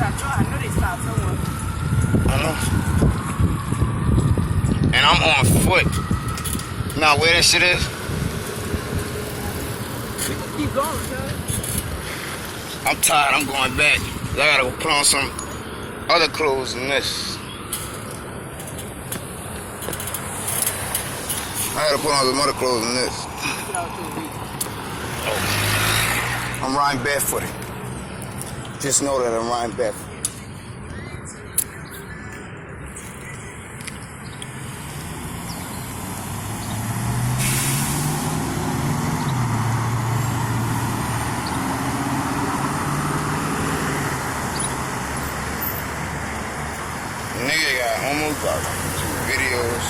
I know they stopped somewhere. I know. And I'm on foot. Now where that shit is? We can keep going, cuz. I'm tired. I'm going back. I gotta go put on some other clothes than this. I gotta put on some other clothes than this. Get out to the beach. I'm riding barefooted. Just know that I'm riding barefoot. Nigga got almost about 2 videos.